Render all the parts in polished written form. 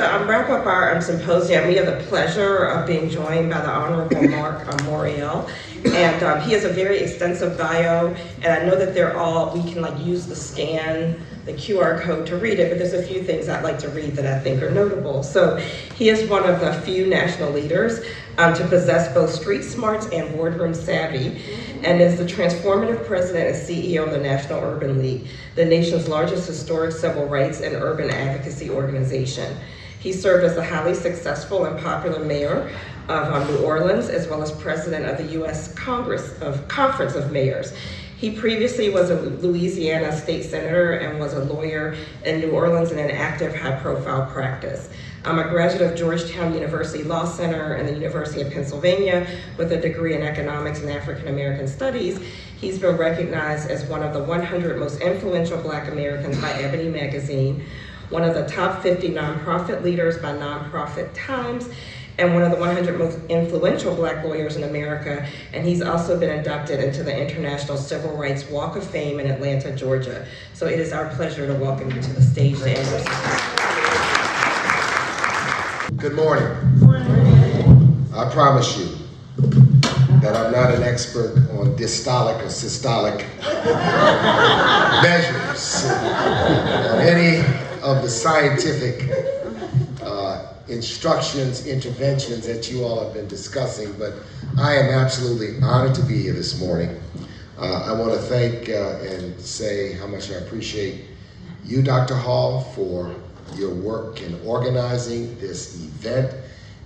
to wrap up our symposium, we have the pleasure of being joined by the Honorable Marc Morial. And he has a very extensive bio, and I know that we can use the QR code to read it, but there's a few things I'd like to read that I think are notable. So he is one of the few national leaders to possess both street smarts and boardroom savvy, and is the transformative president and CEO of the National Urban League, the nation's largest historic civil rights and urban advocacy organization. He served as the highly successful and popular mayor of New Orleans, as well as president of the U.S. Conference of Mayors. He previously was a Louisiana state senator and was a lawyer in New Orleans in an active, high-profile practice. I'm a graduate of Georgetown University Law Center and the University of Pennsylvania with a degree in economics and African American studies. He's been recognized as one of the 100 most influential Black Americans by Ebony Magazine, one of the top 50 nonprofit leaders by Nonprofit Times, and one of the 100 most influential Black lawyers in America. And he's also been inducted into the International Civil Rights Walk of Fame in Atlanta, Georgia. So it is our pleasure to welcome you to the stage to introduce. Good morning. Good morning. I promise you that I'm not an expert on dystolic or systolic measures, on any of the scientific instructions, interventions that you all have been discussing, but I am absolutely honored to be here this morning. I want to thank and say how much I appreciate you, Dr. Hall, for your work in organizing this event.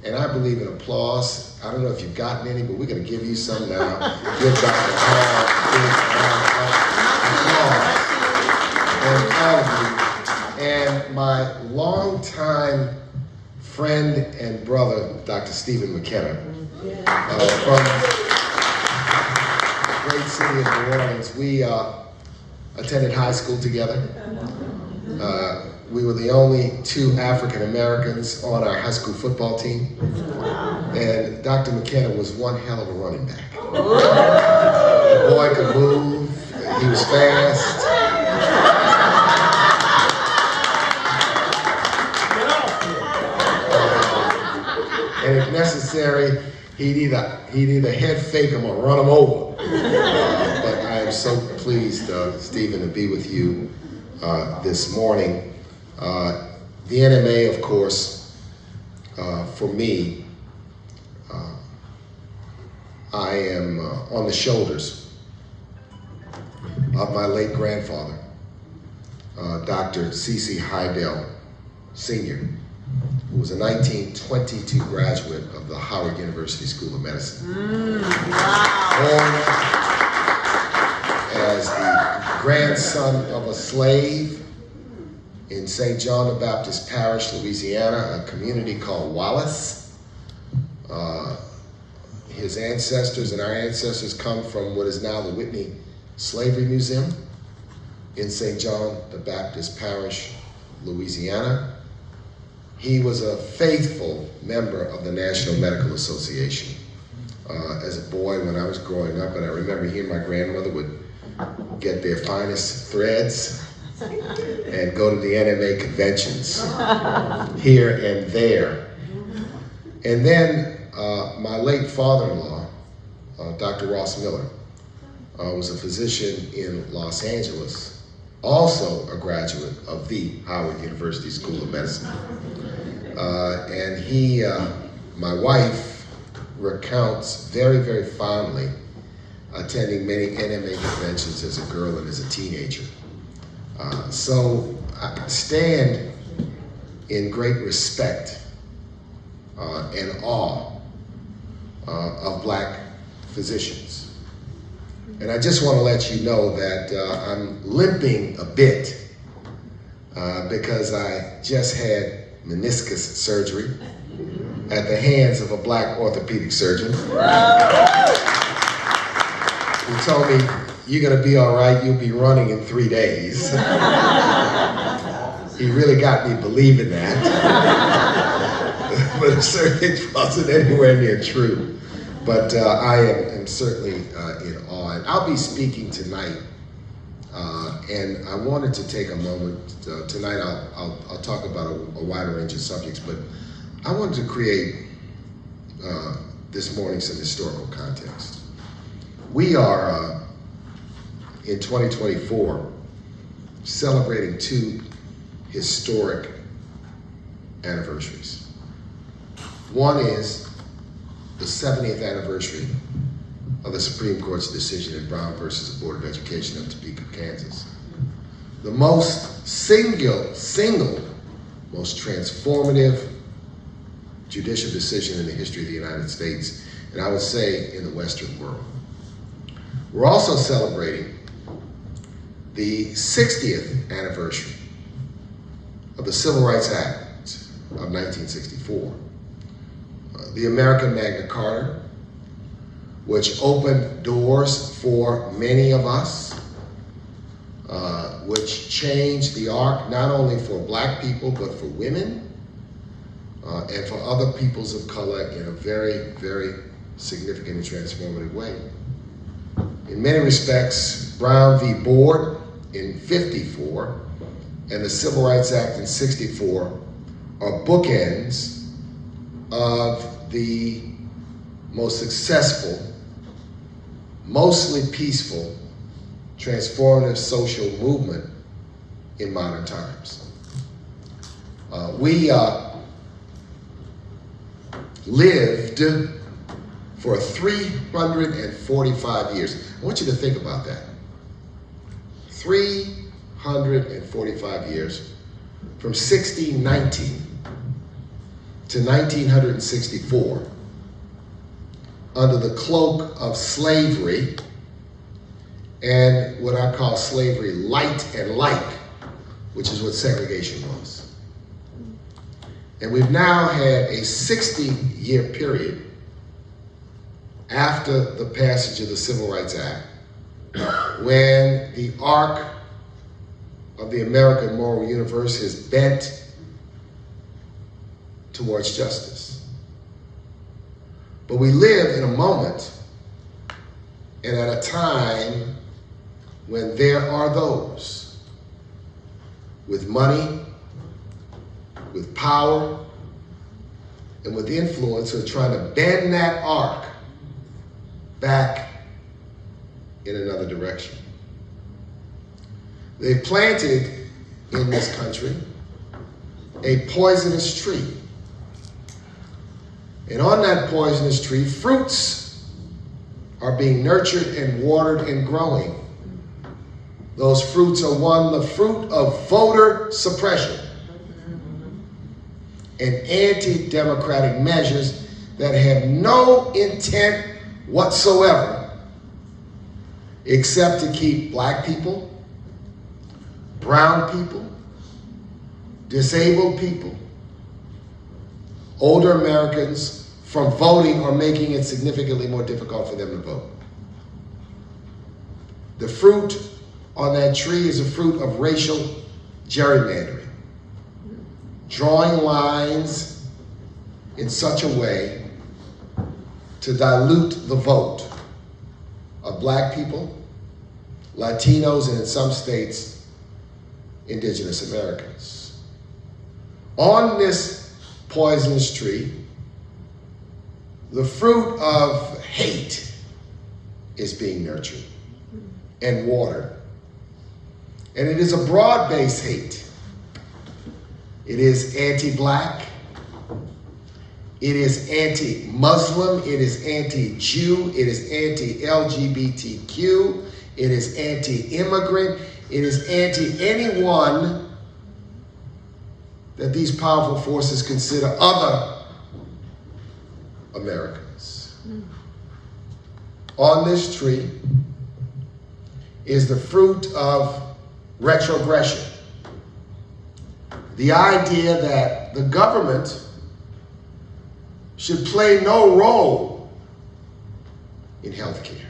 And I believe in applause. I don't know if you've gotten any, but we're going to give you some now. Give Dr. Hall a big round of applause. And all of you. And my longtime friend and brother, Dr. Stephen McKenna, from the great city of New Orleans. We attended high school together. We were the only two African Americans on our high school football team. And Dr. McKenna was one hell of a running back. The boy could move, he was fast. And if necessary, he'd either head fake him or run him over. But I am so pleased, Stephen, to be with you this morning. The NMA, of course, for me, I am on the shoulders of my late grandfather, Dr. C.C. Hydell, Sr., who was a 1922 graduate of the Howard University School of Medicine. Born as the grandson of a slave in St. John the Baptist Parish, Louisiana, a community called Wallace. His ancestors and our ancestors come from what is now the Whitney Slavery Museum in St. John the Baptist Parish, Louisiana. He was a faithful member of the National Medical Association. As a boy when I was growing up, and I remember he and my grandmother would get their finest threads and go to the NMA conventions here and there. And then my late father-in-law, Dr. Ross Miller, was a physician in Los Angeles, also a graduate of the Howard University School of Medicine. And he, my wife, recounts very, very fondly attending many NMA conventions as a girl and as a teenager. So I stand in great respect and awe of Black physicians. And I just want to let you know that I'm limping a bit because I just had meniscus surgery at the hands of a Black orthopedic surgeon. He told me, "You're gonna be all right, you'll be running in 3 days." He really got me believing that. But it certainly wasn't anywhere near true. But I am certainly in awe. And I'll be speaking tonight And I wanted to take a moment, tonight I'll talk about a wider range of subjects, but I wanted to create this morning some historical context. We are, in 2024, celebrating two historic anniversaries. One is the 70th anniversary of the Supreme Court's decision in Brown versus the Board of Education of Topeka, Kansas. The most single most transformative judicial decision in the history of the United States, and I would say in the Western world. We're also celebrating the 60th anniversary of the Civil Rights Act of 1964, the American Magna Carta, which opened doors for many of us, which changed the arc not only for Black people, but for women and for other peoples of color in a very, very significant and transformative way. In many respects, Brown v. Board in 54 and the Civil Rights Act in 64 are bookends of the most successful, mostly peaceful, transformative social movement in modern times. We lived for 345 years. I want you to think about that. 345 years, from 1619 to 1964, under the cloak of slavery and what I call slavery light and like, which is what segregation was. And we've now had a 60-year period after the passage of the Civil Rights Act, when the arc of the American moral universe is bent towards justice. But we live in a moment and at a time when there are those with money, with power, and with influence who are trying to bend that arc back in another direction. They've planted in this country a poisonous tree. And on that poisonous tree, fruits are being nurtured and watered and growing. Those fruits are the fruit of voter suppression and anti-democratic measures that have no intent whatsoever except to keep Black people, brown people, disabled people, older Americans from voting or making it significantly more difficult for them to vote. The fruit on that tree is a fruit of racial gerrymandering, drawing lines in such a way to dilute the vote of Black people, Latinos, and in some states, Indigenous Americans. On this poisonous tree, the fruit of hate is being nurtured and watered. And it is a broad-based hate. It is anti-Black, it is anti-Muslim, it is anti-Jew, it is anti-LGBTQ, it is anti-immigrant, it is anti-anyone that these powerful forces consider other Americans. On this tree is the fruit of retrogression. The idea that the government should play no role in healthcare,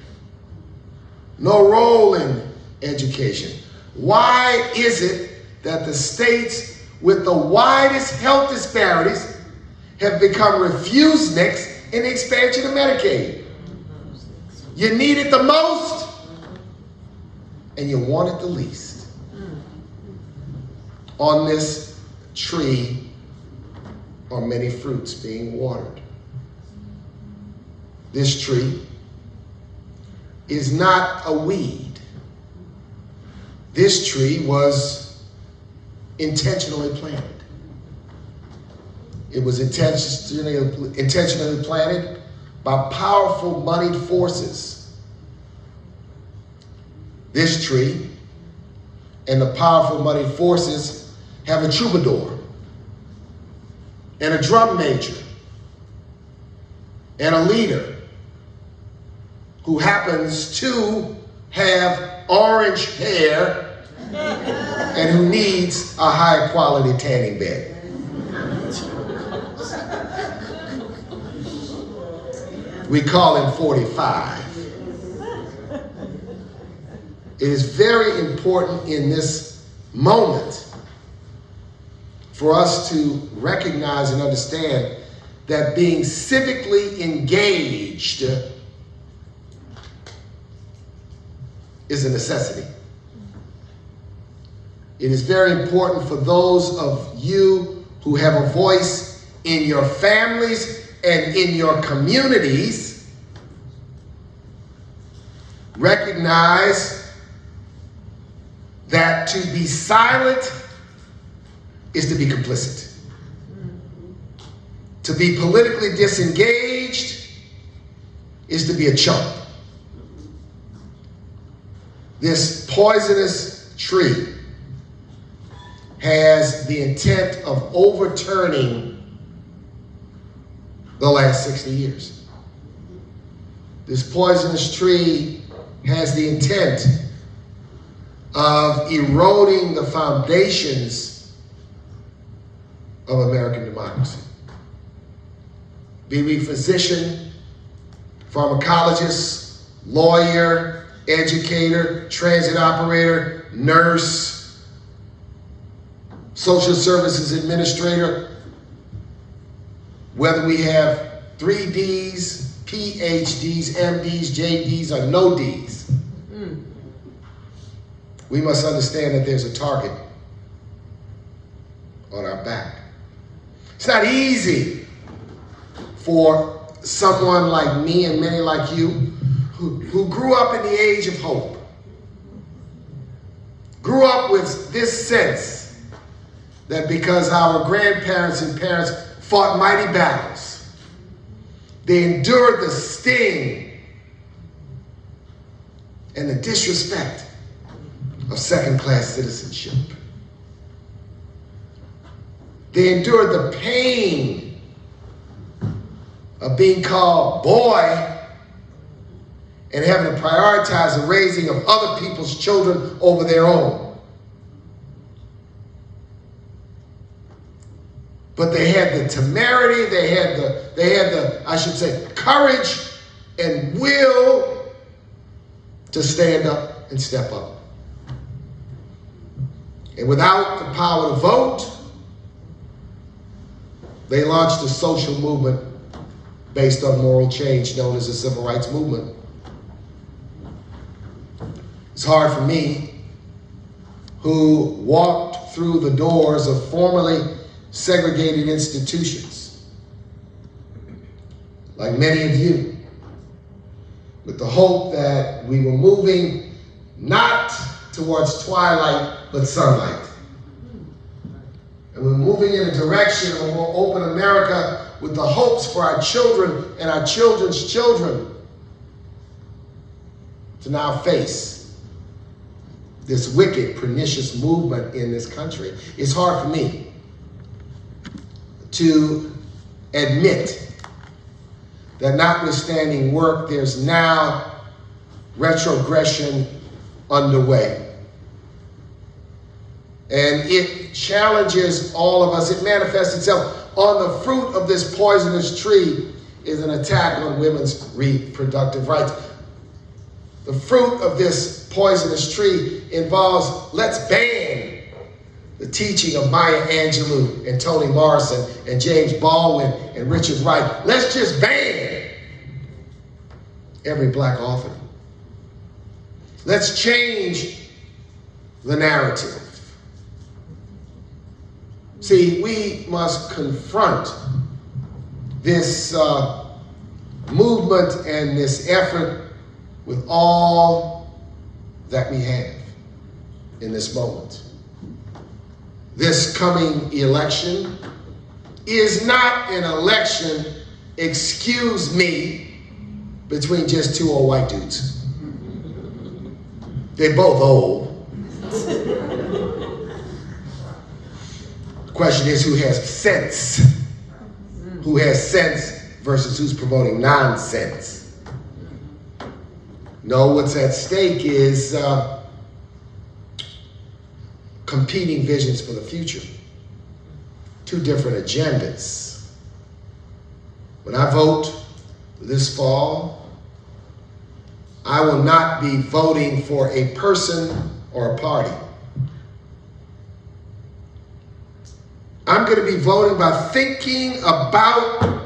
no role in education. Why is it that the states with the widest health disparities have become refuseniks in the expansion of Medicaid? You need it the most, and you want it the least. On this tree are many fruits being watered. This tree is not a weed. This tree was intentionally planted. It was intentionally planted by powerful moneyed forces. This tree and the powerful moneyed forces have a troubadour and a drum major and a leader who happens to have orange hair and who needs a high quality tanning bed. We call him 45. It is very important in this moment for us to recognize and understand that being civically engaged is a necessity. It is very important for those of you who have a voice in your families and in your communities. Recognize that to be silent is to be complicit. To be politically disengaged is to be a chump. This poisonous tree has the intent of overturning the last 60 years. This poisonous tree has the intent of eroding the foundations of American democracy. Be we physician, pharmacologist, lawyer, educator, transit operator, nurse, social services administrator, whether we have 3 Ds, PhDs, MDs, JDs, or no Ds, we must understand that there's a target on our back. It's not easy for someone like me and many like you who grew up in the age of hope, grew up with this sense that because our grandparents and parents fought mighty battles, they endured the sting and the disrespect of second-class citizenship. They endured the pain of being called boy and having to prioritize the raising of other people's children over their own. But they had the temerity, they had the, I should say, courage and will to stand up and step up. And without the power to vote, they launched a social movement based on moral change known as the Civil Rights Movement. It's hard for me, who walked through the doors of formerly segregated institutions, like many of you, with the hope that we were moving not towards twilight, but sunlight. And we're moving in a direction of a more open America with the hopes for our children and our children's children to now face this wicked, pernicious movement in this country. It's hard for me to admit that notwithstanding work, there's now retrogression underway. And it challenges all of us. It manifests itself on the fruit of this poisonous tree is an attack on women's reproductive rights. The fruit of this poisonous tree involves, let's ban the teaching of Maya Angelou and Toni Morrison and James Baldwin and Richard Wright. Let's just ban every black author. Let's change the narrative. See, we must confront this movement and this effort with all that we have in this moment. This coming election is not an election, excuse me, between just two old white dudes. They're both old. The question is who has sense? Who has sense versus who's promoting nonsense? No, what's at stake is competing visions for the future. Two different agendas. When I vote this fall, I will not be voting for a person or a party. I'm going to be voting by thinking about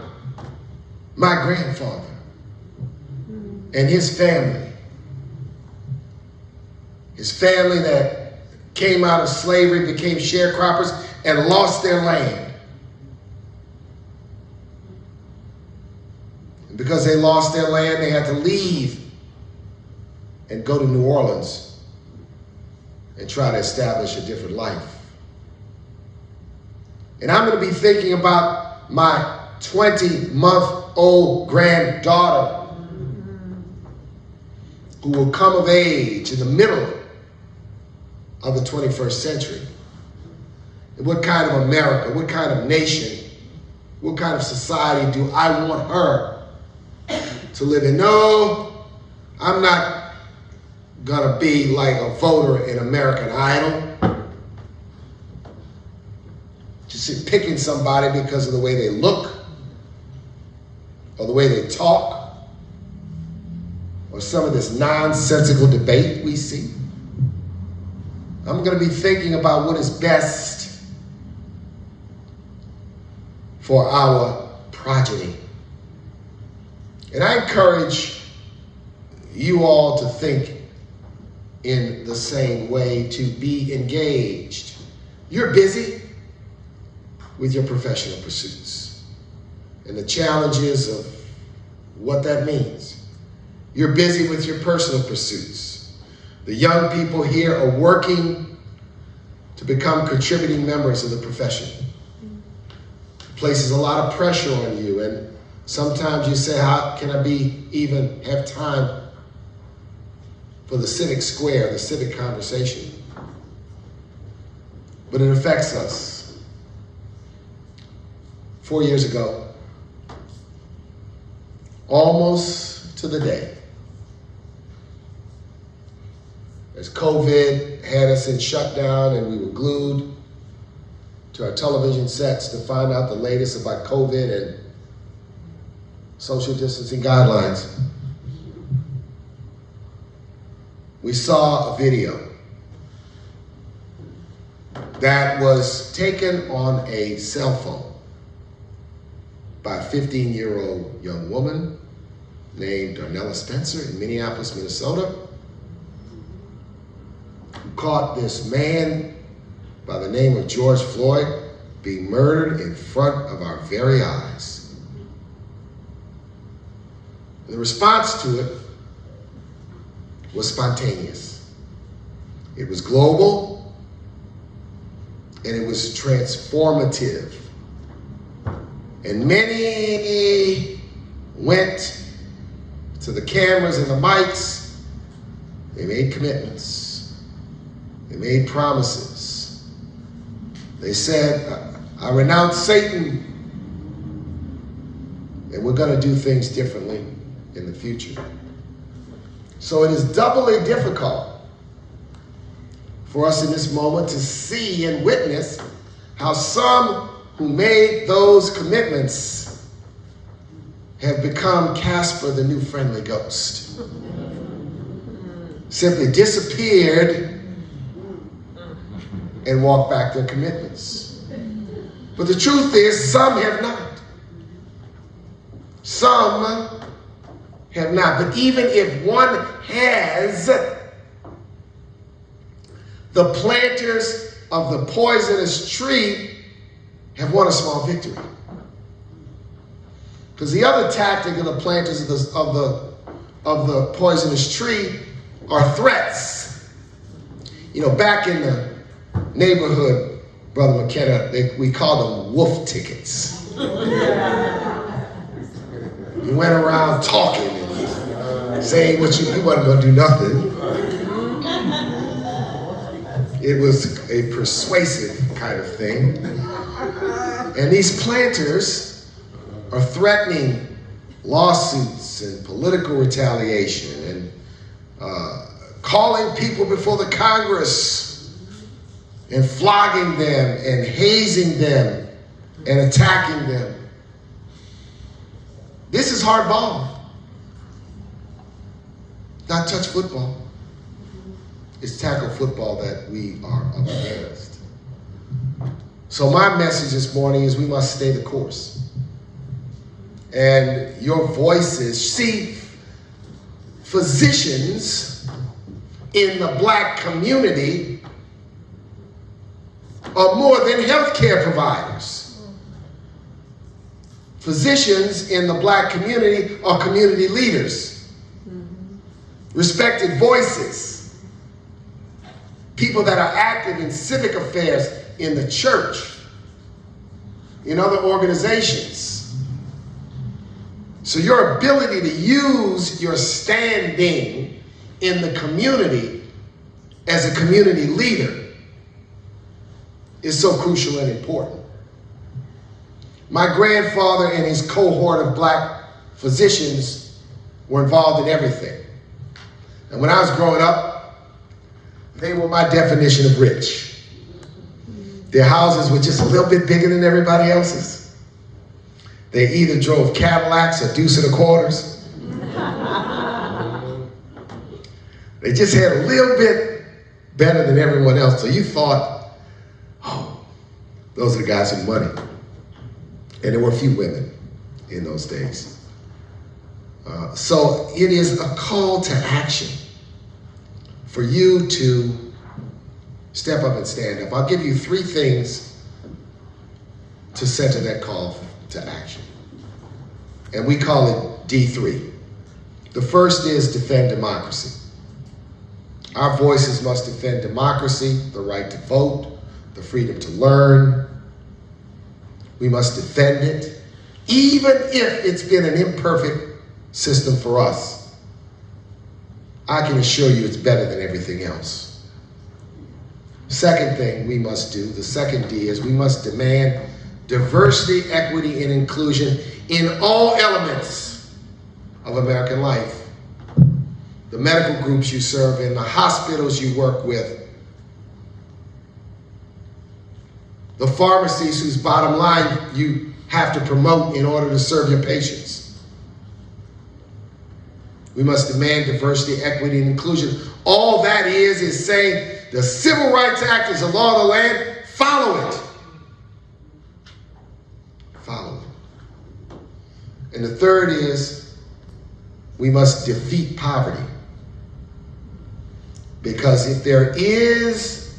my grandfather and his family. His family that came out of slavery, became sharecroppers, and lost their land. And because they lost their land, they had to leave and go to New Orleans and try to establish a different life. And I'm going to be thinking about my 20-month-old granddaughter who will come of age in the middle of the 21st century. And what kind of America, what kind of nation, what kind of society do I want her to live in? No, I'm not going to be like a voter in American Idol. Just picking somebody because of the way they look, or the way they talk, or some of this nonsensical debate we see. I'm going to be thinking about what is best for our progeny. And I encourage you all to think in the same way, to be engaged. You're busy with your professional pursuits and the challenges of what that means. You're busy with your personal pursuits. The young people here are working to become contributing members of the profession. It places a lot of pressure on you, and sometimes you say, how can I even have time for the civic square, the civic conversation? But it affects us. 4 years ago, almost to the day, as COVID had us in shutdown and we were glued to our television sets to find out the latest about COVID and social distancing guidelines, we saw a video that was taken on a cell phone by a 15-year-old young woman named Darnella Spencer in Minneapolis, Minnesota, who caught this man by the name of George Floyd being murdered in front of our very eyes. And the response to it was spontaneous. It was global, and it was transformative. And many went to the cameras and the mics. They made commitments. They made promises. They said, I renounce Satan, and we're going to do things differently in the future. So it is doubly difficult for us in this moment to see and witness how some who made those commitments have become Casper, the new friendly ghost. Simply disappeared and walked back their commitments. But the truth is, some have not. Some have not. But even if one has, The planters of the poisonous tree have won a small victory. Because the other tactic of the planters of the poisonous tree are threats. You know, back in the neighborhood, Brother McKenna, we called them wolf tickets. You went around talking and saying what you wasn't going to do nothing. It was a persuasive kind of thing. And these planters are threatening lawsuits and political retaliation and calling people before the Congress and flogging them and hazing them and attacking them. This is hardball, not touch football. It's tackle football that we are up against. So my message this morning is we must stay the course. And your voices, see, physicians in the black community are more than healthcare providers. Physicians in the black community are community leaders, respected voices, people that are active in civic affairs in the church, in other organizations. So your ability to use your standing in the community as a community leader is so crucial and important. My grandfather and his cohort of black physicians were involved in everything. And when I was growing up, they were my definition of rich. Their houses were just a little bit bigger than everybody else's. They either drove Cadillacs or deuce and a quarters. They just had a little bit better than everyone else. So you thought, oh, those are the guys with money. And there were a few women in those days. So it is a call to action for you to step up and stand up. I'll give you 3 things to center that call to action. And we call it D3. The first is defend democracy. Our voices must defend democracy, the right to vote, the freedom to learn. We must defend it, even if it's been an imperfect system for us. I can assure you it's better than everything else. Second thing we must do, the second D, is we must demand diversity, equity, and inclusion in all elements of American life. The medical groups you serve in, the hospitals you work with, the pharmacies whose bottom line you have to promote in order to serve your patients. We must demand diversity, equity, and inclusion. All that is saying the Civil Rights Act is the law of the land. Follow it. Follow it. And the third is we must defeat poverty. Because if there is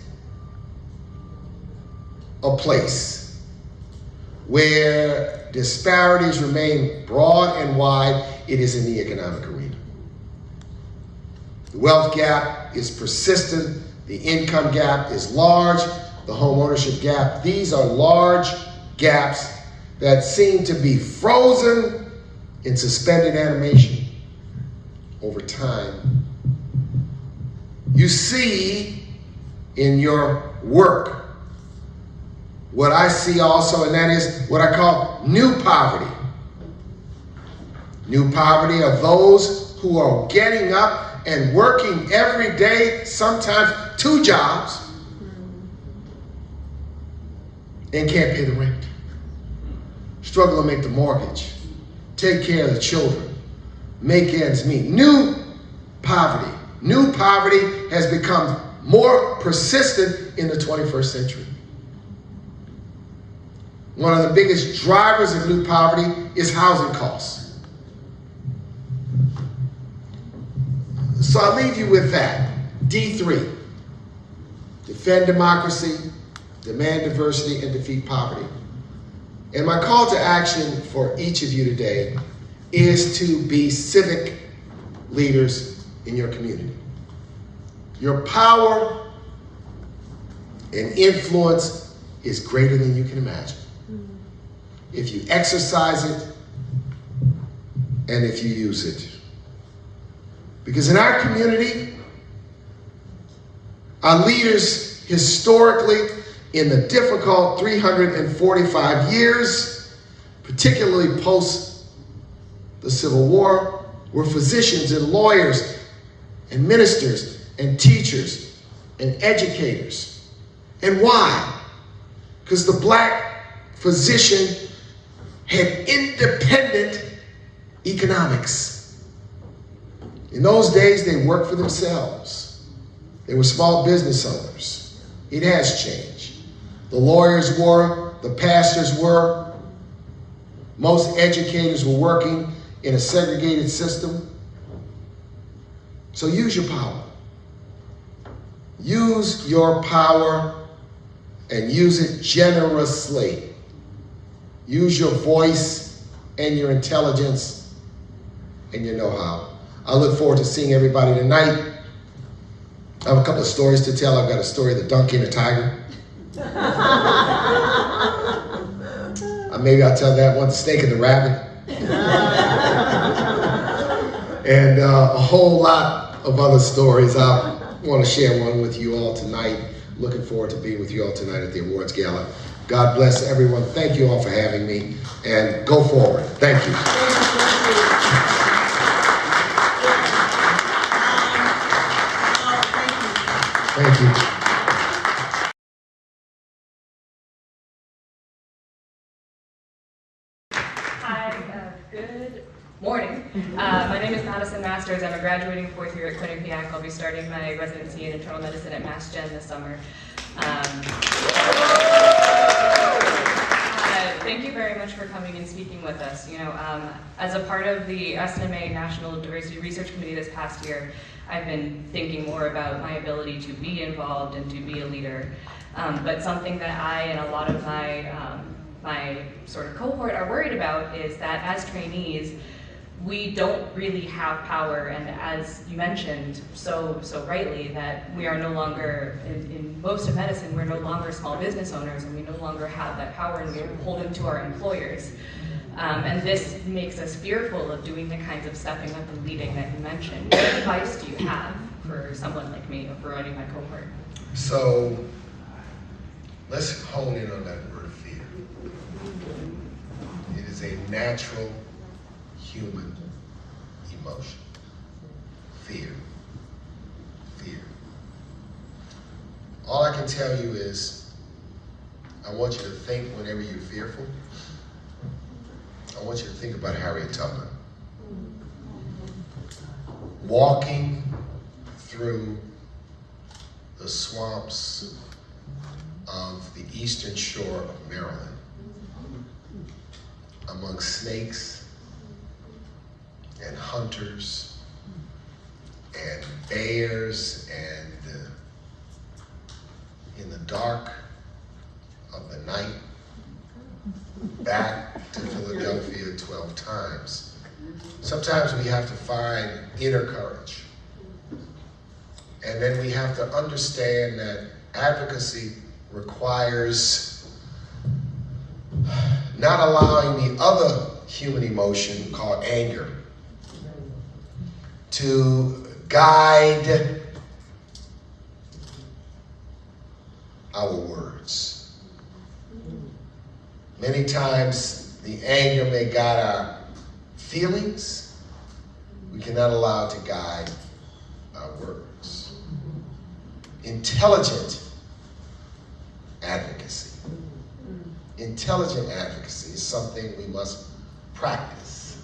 a place where disparities remain broad and wide, it is in the economic arena. The wealth gap is persistent. The income gap is large. The home ownership gap. These are large gaps that seem to be frozen in suspended animation over time. You see in your work what I see also, and that is what I call new poverty. New poverty are those who are getting up and working every day, sometimes 2 jobs, and can't pay the rent. Struggle to make the mortgage, take care of the children, make ends meet. New poverty. New poverty has become more persistent in the 21st century. One of the biggest drivers of new poverty is housing costs. So I'll leave you with that. D3. defend democracy, demand diversity, and defeat poverty. And my call to action for each of you today is to be civic leaders in your community. Your power and influence is greater than you can imagine. If you exercise it and if you use it. Because in our community, our leaders historically in the difficult 345 years, particularly post the Civil War, were physicians and lawyers and ministers and teachers and educators. And why? Because the black physician had independent economics. In those days, they worked for themselves. They were small business owners. It has changed. The lawyers were, the pastors were, most educators were working in a segregated system. So use your power. Use your power and use it generously. Use your voice and your intelligence and your know-how. I look forward to seeing everybody tonight. I have a couple of stories to tell. I've got a story of the donkey and the tiger. Maybe I'll tell that one, the snake and the rabbit. And a whole lot of other stories. I want to share one with you all tonight. Looking forward to being with you all tonight at the awards gala. God bless everyone. Thank you all for having me. And go forward. Thank you. Thank you. Good morning. My name is Madison Masters. I'm a graduating fourth year at Quinnipiac. I'll be starting my residency in internal medicine at Mass Gen this summer. Thank you very much for coming and speaking with us. As a part of the SNMA National Diversity Research Committee this past year, I've been thinking more about my ability to be involved and to be a leader. But something that I and a lot of my sort of cohort are worried about is that as trainees, we don't really have power, and as you mentioned so rightly, that we are no longer, in most of medicine, we're no longer small business owners, and we no longer have that power, and we're beholden to our employers. And this makes us fearful of doing the kinds of stepping up and leading that you mentioned. What advice do you have for someone like me or for any of my cohort? So let's hone in on that word fear. It is a natural human emotion. Fear. Fear. All I can tell you is, I want you to think whenever you're fearful, I want you to think about Harriet Tubman. Walking through the swamps of the eastern shore of Maryland, among snakes and hunters and bears, and in the dark of the night, back to Philadelphia 12 times. Sometimes we have to find inner courage. And then we have to understand that advocacy requires not allowing the other human emotion called anger to guide our words. Many times the anger may guide our feelings. We cannot allow it to guide our words. Intelligent advocacy. Intelligent advocacy is something we must practice.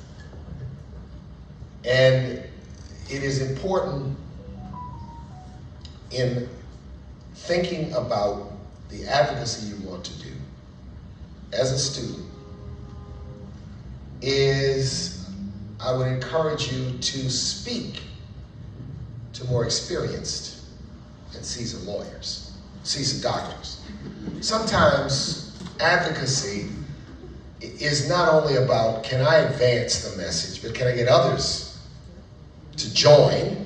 And it is important in thinking about the advocacy you want to do as a student is I would encourage you to speak to more experienced and seasoned lawyers. see some doctors. Sometimes advocacy is not only about, can I advance the message, but can I get others to join?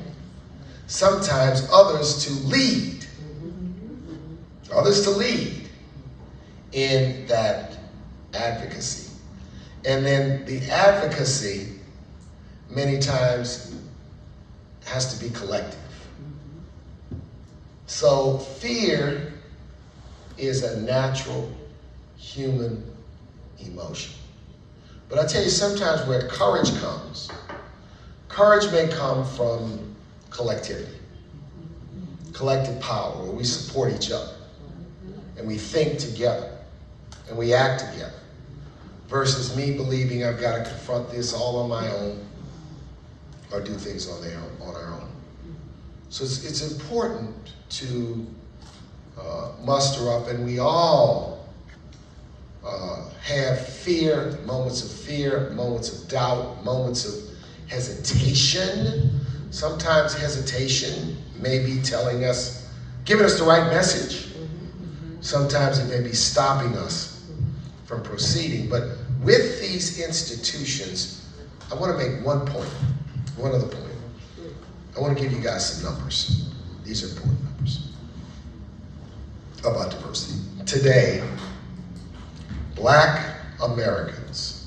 Sometimes others to lead. Others to lead in that advocacy. And then the advocacy many times has to be collective. So fear is a natural human emotion. But I tell you, sometimes where courage comes, courage may come from collectivity, collective power, where we support each other, and we think together, and we act together, versus me believing I've got to confront this all on my own, or do things on our own. So it's important to muster up, and we all have moments of doubt, moments of hesitation. Sometimes hesitation may be telling us, giving us the right message. Sometimes it may be stopping us from proceeding. But with these institutions, I want to make one other point. I want to give you guys some numbers. These are important numbers about diversity. Today, Black Americans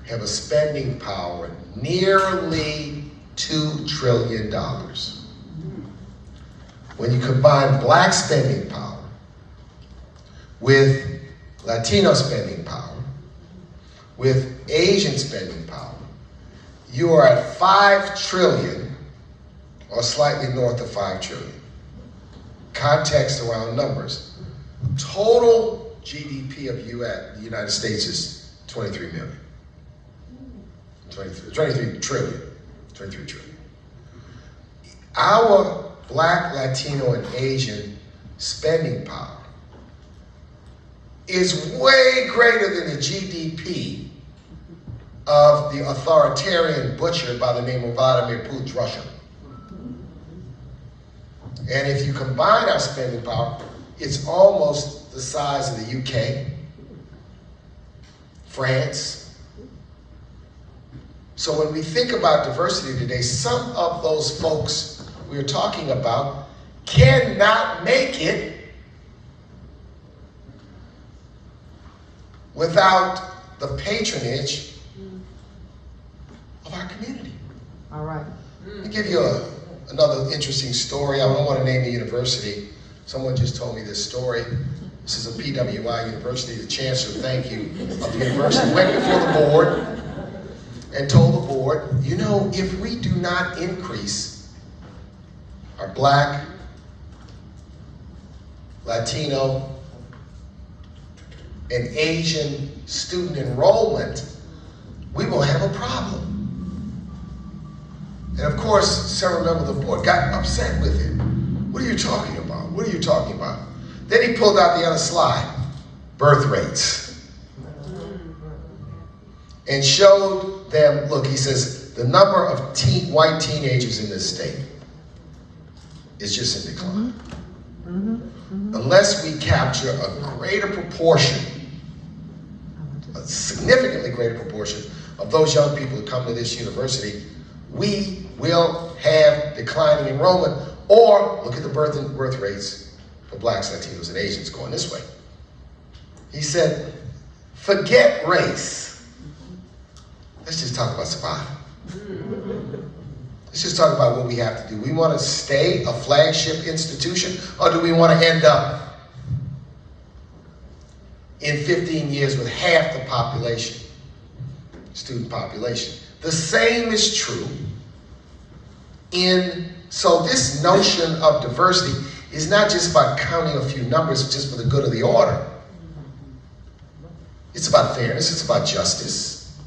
have a spending power nearly $2 trillion. When you combine Black spending power with Latino spending power, with Asian spending power, you are at 5 trillion or slightly north of 5 trillion. Context around numbers. Total GDP of the United States is 23 million. 23 trillion. Our Black, Latino, and Asian spending power is way greater than the GDP of the authoritarian butcher by the name of Vladimir Putin's Russia. And if you combine our spending power, it's almost the size of the UK, France. So when we think about diversity today, some of those folks we're talking about cannot make it without the patronage of our community. All right. Let me give you another interesting story. I don't want to name the university. Someone just told me this story. This is a PWI university. The chancellor, thank you, of the university went before the board and told the board, you know, if we do not increase our Black, Latino, and Asian student enrollment, we will have a problem. And of course, several members of the board got upset with him. What are you talking about? What are you talking about? Then he pulled out the other slide, birth rates, and showed them, look, he says, the number of white teenagers in this state is just in decline. Unless we capture a greater proportion, a significantly greater proportion of those young people who come to this university, we will have declining enrollment. Or look at the birth rates for Blacks, Latinos, and Asians going this way. He said, forget race. Let's just talk about survival. Let's just talk about what we have to do. We want to stay a flagship institution, or do we want to end up in 15 years with half the population, student population? The same is true so this notion of diversity is not just about counting a few numbers just for the good of the order. It's about fairness, it's about justice.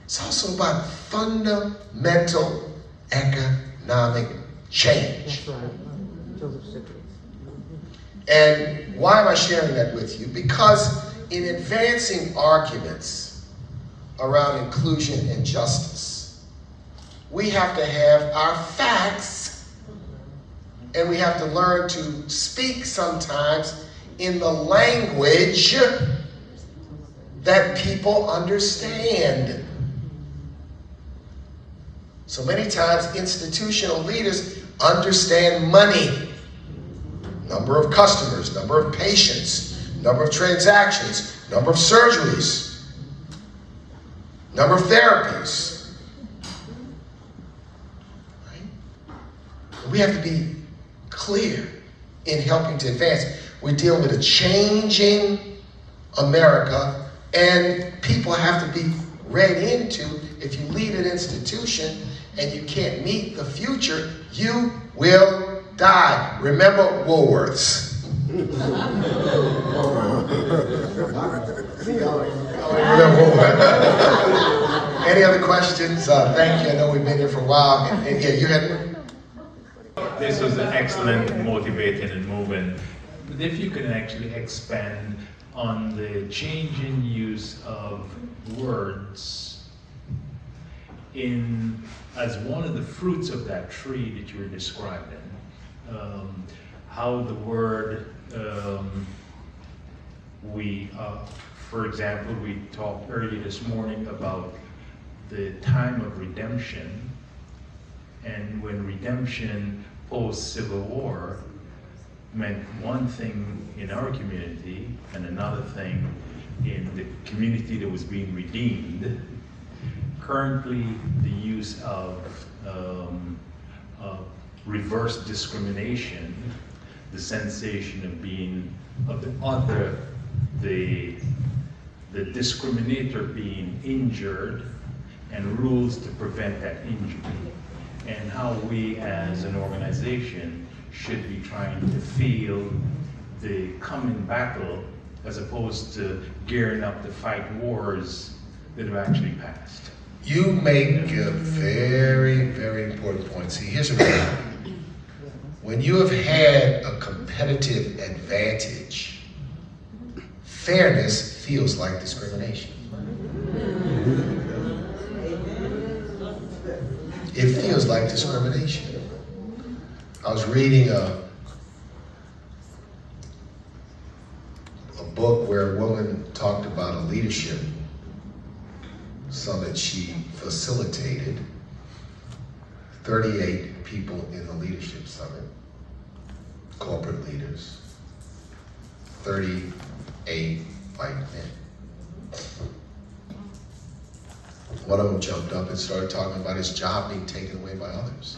It's also about fundamental economic change. That's right. Joseph Stiglitz. And why am I sharing that with you? Because in advancing arguments around inclusion and justice, we have to have our facts And we have to learn to speak sometimes in the language that people understand. So many times institutional leaders understand money, number of customers, number of patients, number of transactions, number of surgeries, number of therapies. Right? We have to be clear in helping to advance. We deal with a changing America, and people have to be read into. If you lead an institution and you can't meet the future, you will die. Remember Woolworths. Any other questions? Thank you. I know we've been here for a while. And yeah, you had. This was excellent, motivating, and moving. But if you can actually expand on the changing use of words as one of the fruits of that tree that you were describing, how the word for example, we talked earlier this morning about the time of redemption, and when redemption post-Civil War meant one thing in our community and another thing in the community that was being redeemed. Currently, the use of reverse discrimination, the sensation of being of the other, the discriminator being injured, and rules to prevent that injury, and how we as an organization should be trying to feel the coming battle as opposed to gearing up to fight wars that have actually passed. You make a very, very important point. See, here's the reality. When you have had a competitive advantage, fairness feels like discrimination. It feels like discrimination. I was reading a book where a woman talked about a leadership summit she facilitated. 38 people in the leadership summit, corporate leaders, 38 white men. One of them jumped up and started talking about his job being taken away by others.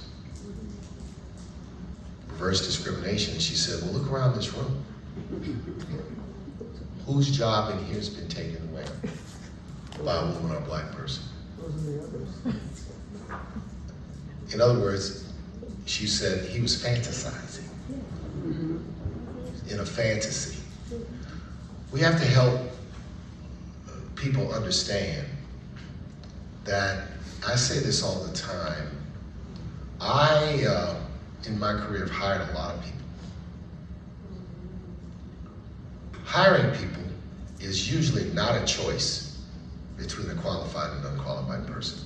Reverse discrimination. And she said, well, look around this room. Whose job in here has been taken away by a woman or a black person? In other words, she said he was fantasizing in a fantasy. We have to help people understand that, I say this all the time, I, in my career, have hired a lot of people. Hiring people is usually not a choice between a qualified and unqualified person.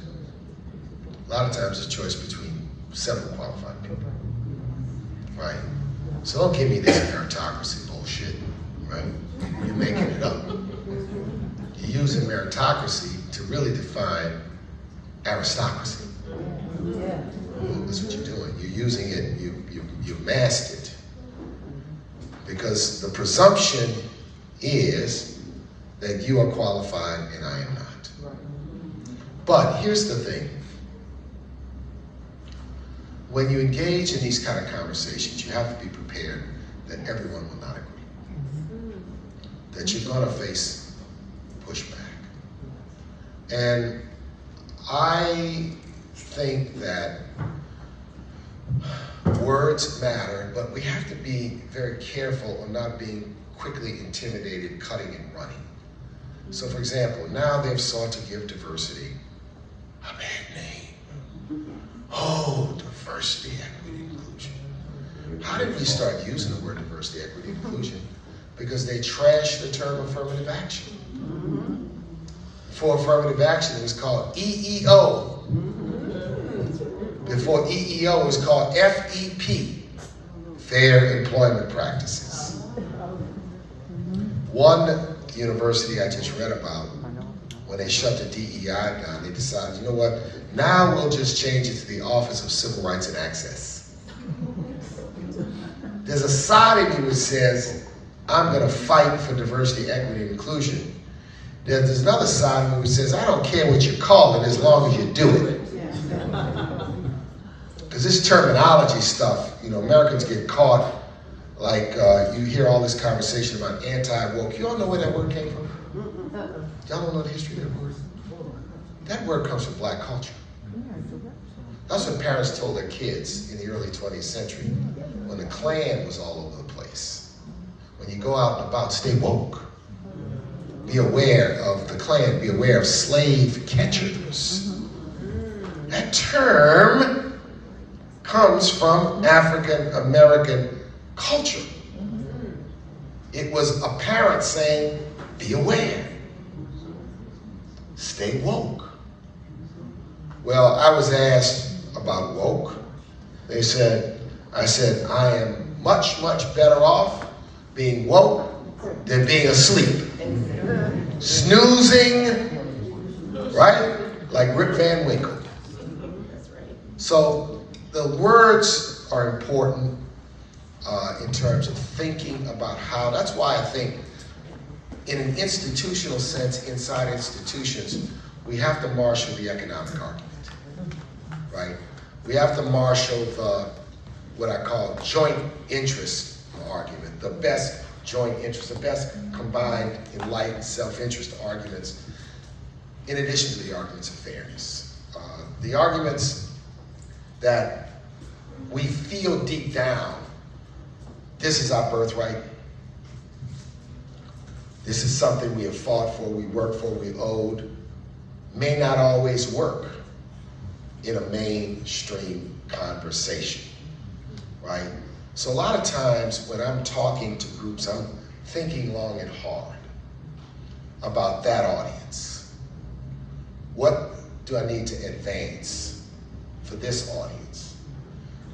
A lot of times it's a choice between several qualified people, right? So don't give me this meritocracy bullshit, right? You're making it up. You're using meritocracy to really define aristocracy. That's what you're doing. You're using it, you masked it. Because the presumption is that you are qualified and I am not. But here's the thing. When you engage in these kind of conversations, you have to be prepared that everyone will not agree. That you're gonna face pushback. And I think that words matter, but we have to be very careful on not being quickly intimidated, cutting and running. So for example, now they've sought to give diversity a bad name. Oh, diversity, equity, inclusion. How did we start using the word diversity, equity, inclusion? Because they trashed the term affirmative action. Before affirmative action, it was called EEO. Before EEO, it was called FEP. fair employment practices. One university I just read about, when they shut the DEI down, they decided, you know what, now we'll just change it to the Office of Civil Rights and Access. There's a side of you that says, I'm going to fight for diversity, equity, and inclusion. There's another side of me that says, I don't care what you call it as long as you do it. Because this terminology stuff, you know, Americans get caught, like you hear all this conversation about anti-woke. You all know where that word came from? Y'all don't know the history of that word? That word comes from black culture. That's what parents told their kids in the early 20th century when the Klan was all over the place. When you go out and about, stay woke. Be aware of the Klan, be aware of slave catchers. That term comes from African American culture. It was a parent saying, be aware, stay woke. Well, I was asked about woke. I said, I am much, much better off being woke than being asleep. Snoozing, right? Like Rip Van Winkle. So the words are important in terms of thinking about how, that's why I think in an institutional sense, inside institutions, we have to marshal the economic argument, right? We have to marshal the, what I call joint interest argument, the best joint interest, the best combined enlightened self-interest arguments, in addition to the arguments of fairness. The arguments that we feel deep down, this is our birthright, this is something we have fought for, we worked for, we owed, may not always work in a mainstream conversation, right? So a lot of times when I'm talking to groups, I'm thinking long and hard about that audience. What do I need to advance for this audience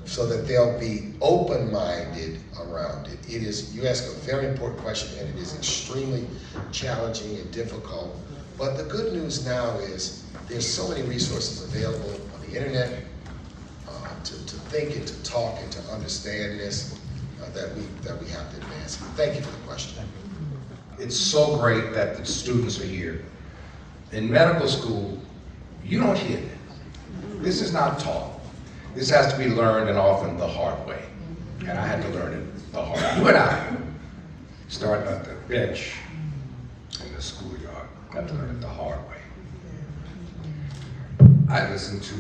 so that they'll be open-minded around it? It is, you ask a very important question, and it is extremely challenging and difficult. But the good news now is there's so many resources available on the internet to think and to talk and to understand this that we have to advance. Thank you for the question. It's so great that the students are here. In medical school, you don't hear this. This is not taught. This has to be learned, and often the hard way. And I had to learn it the hard way. You and I, starting at the bench in the schoolyard, got to learn it the hard way. I listened to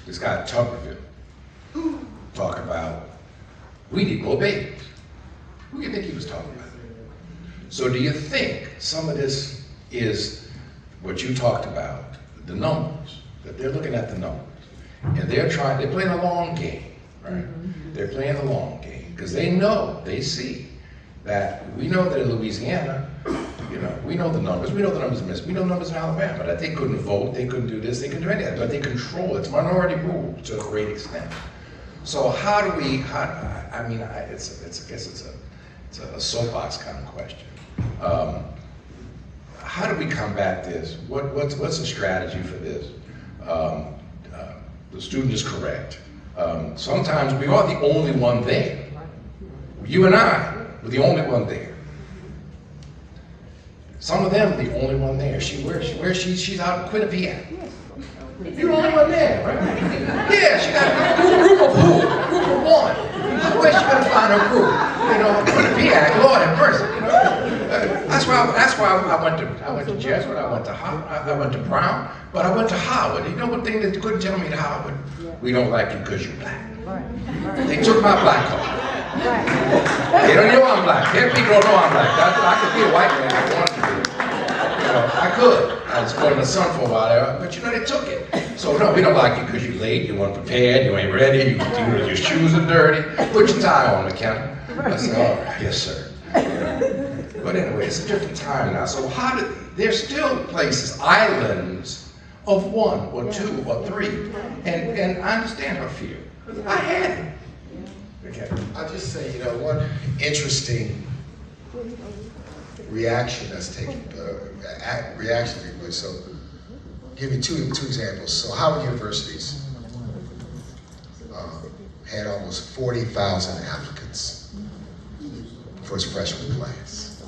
this guy Tuberville talk about, we need more babies. Who do you think he was talking about? So do you think some of this is what you talked about, the numbers, that they're looking at the numbers, and they're playing a long game, right? They're playing a long game, because they know, they see that, we know that in Louisiana, you know, we know the numbers in Mississippi, we know the numbers in Alabama, that they couldn't vote, they couldn't do this, they couldn't do anything, but they control it. It's minority rule to a great extent. So how do we, I mean, I guess it's a soapbox kind of question. How do we combat this? What's the strategy for this? The student is correct. Sometimes we are the only one there. You and I were the only one there. Some of them are the only one there. She's out in Quinnipiac. You're the only one there, right? Yeah, she got a group of who? Group of one. Where's she gonna find her group? You know, Quinnipiac, Lord have mercy. You know, that's why I went to Jesuit. I went to Brown, but I went to Howard. You know what thing that you couldn't tell me at Howard? We don't like you because you're black. They took my black card. They don't know I'm black. Their people don't know I'm black. I could be a white man if I wanted to be. You know, I could. I was born in the sun for a while there, but you know, they took it. So no, we don't like you because you're late, you weren't prepared, you ain't ready, your shoes are dirty. Put your tie on, McKenna. I said, all right, yes, sir. You know? But anyway, it's a different time now. So there's still places, islands of one or two or three. And I understand her fear. I had it. Okay. I'll just say, one interesting reaction that's taking place. So, give you two examples. So, Howard Universities had almost 40,000 applicants for its freshman class.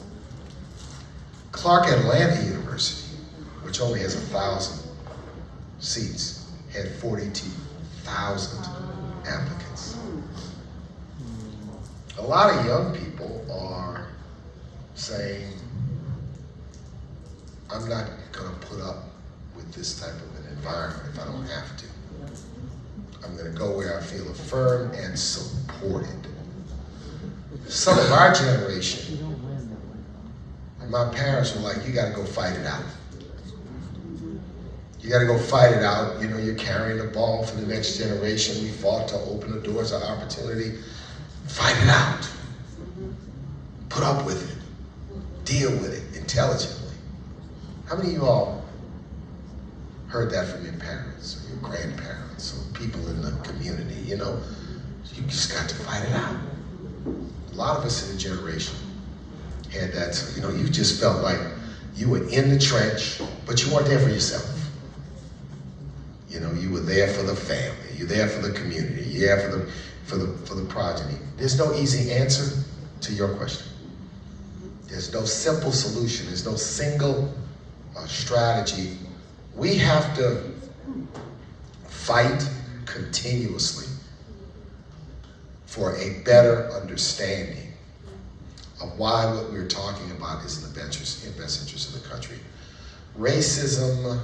Clark Atlanta University, which only has 1,000 seats, had 42,000 applicants. A lot of young people are saying, I'm not going to put up with this type of an environment if I don't have to. I'm going to go where I feel affirmed and supported. Some of our generation, my parents were like, you got to go fight it out. You got to go fight it out. You're carrying the ball for the next generation. We fought to open the doors of opportunity. Fight it out. Put up with it. Deal with it intelligently. How many of you all heard that from your parents or your grandparents or people in the community? You just got to fight it out. A lot of us in the generation had that, you just felt like you were in the trench, but you weren't there for yourself. You were there for the family, you're there for the community, you're there for the progeny. There's no easy answer to your question. There's no simple solution, there's no single strategy. We have to fight continuously for a better understanding of why what we're talking about is in the best interest of the country. Racism,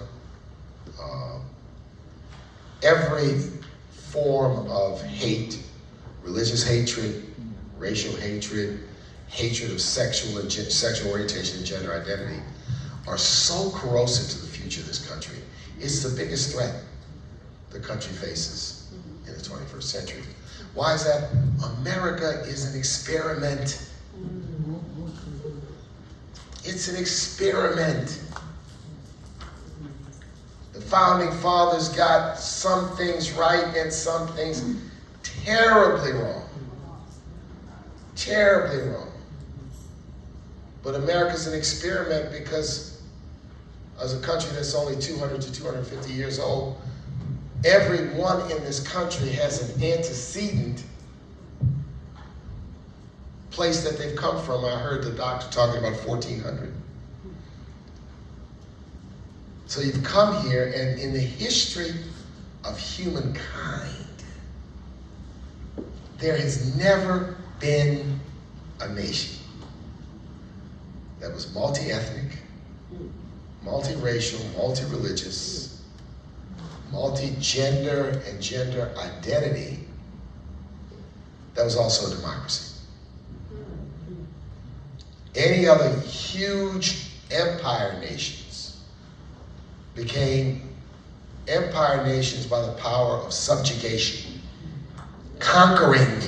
every form of hate, religious hatred, racial hatred, hatred of sexual orientation and gender identity, are so corrosive to the future of this country. It's the biggest threat the country faces in the 21st century. Why is that? America is an experiment. It's an experiment. The founding fathers got some things right and some things terribly wrong. Terribly wrong. But America's an experiment because as a country that's only 200 to 250 years old, everyone in this country has an antecedent place that they've come from. I heard the doctor talking about 1400. So you've come here, and in the history of humankind, there has never been a nation that was multi-ethnic, multi-racial, multi-religious, multi-gender and gender identity that was also a democracy. Any other huge empire nations became empire nations by the power of subjugation, conquering.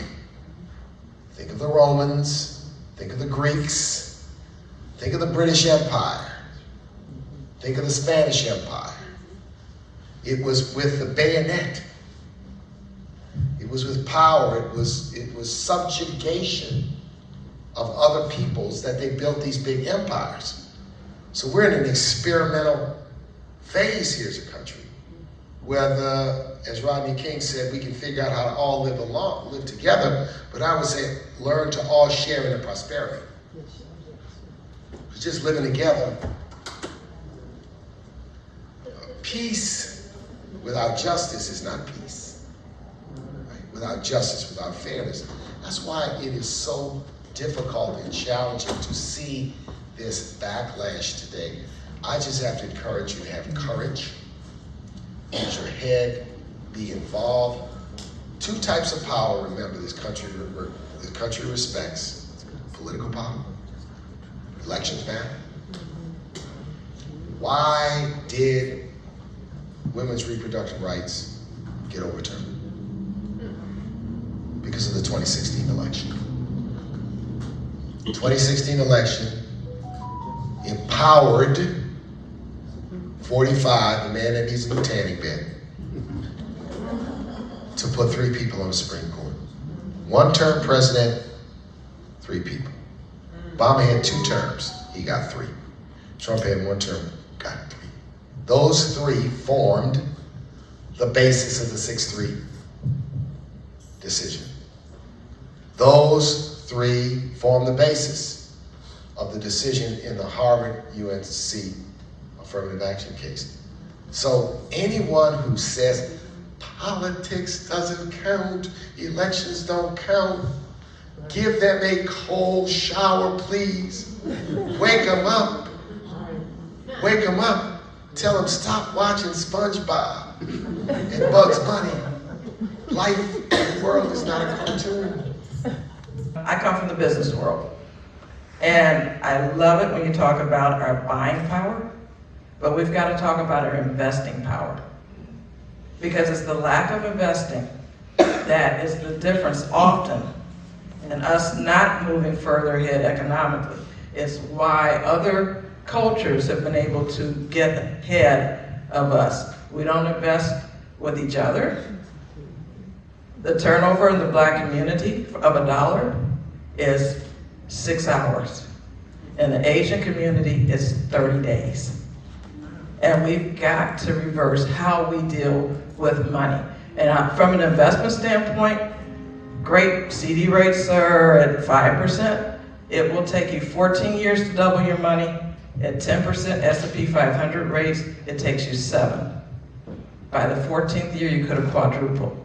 Think of the Romans, think of the Greeks, think of the British Empire, think of the Spanish Empire. It was with the bayonet. It was with power. It was subjugation of other peoples that they built these big empires. So we're in an experimental phase here as a country, where as Rodney King said, we can figure out how to all live together, but I would say learn to all share in the prosperity. Because just living together, peace without justice is not peace. Right? Without justice, without fairness. That's why it is so difficult and challenging to see this backlash today. I just have to encourage you to have courage, use your head, be involved. Two types of power, remember, this country respects: political power, elections matter. Why did women's reproductive rights get overturned? Because of the 2016 election. The 2016 election empowered 45, the man that needs a new tanning bed, to put 3 people on the Supreme Court. One-term president, 3 people. Obama had 2 terms, he got 3. Trump had 1 term, got 3. Those 3 formed the basis of the 6-3 decision. Those 3 formed the basis of the decision in the Harvard UNC affirmative action case. So anyone who says politics doesn't count, elections don't count, give them a cold shower, please. Wake them up. Wake them up. Tell them stop watching SpongeBob and Bugs Bunny. Life in the world is not a cartoon. I come from the business world, and I love it when you talk about our buying power, but we've got to talk about our investing power. Because it's the lack of investing that is the difference often in us not moving further ahead economically. It's why other cultures have been able to get ahead of us. We don't invest with each other. The turnover in the Black community of $1 is 6 hours. In the Asian community, it's 30 days. And we've got to reverse how we deal with money. And from an investment standpoint, great CD rates are at 5%. It will take you 14 years to double your money. At 10% S&P 500 rates, it takes you 7. By the 14th year, you could have quadrupled.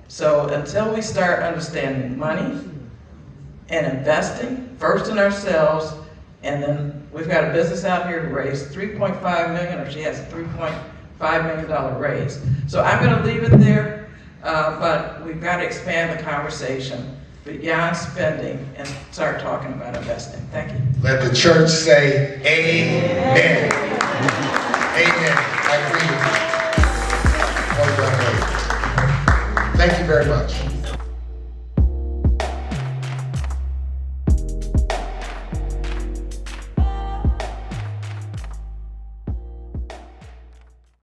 So until we start understanding money and investing, first in ourselves, and then we've got a business out here to raise $3.5 million, or she has a $3.5 million raise. So I'm going to leave it there, but we've got to expand the conversation beyond spending and start talking about investing. Thank you. Let the church say amen. Amen. I agree with you. Thank you very much.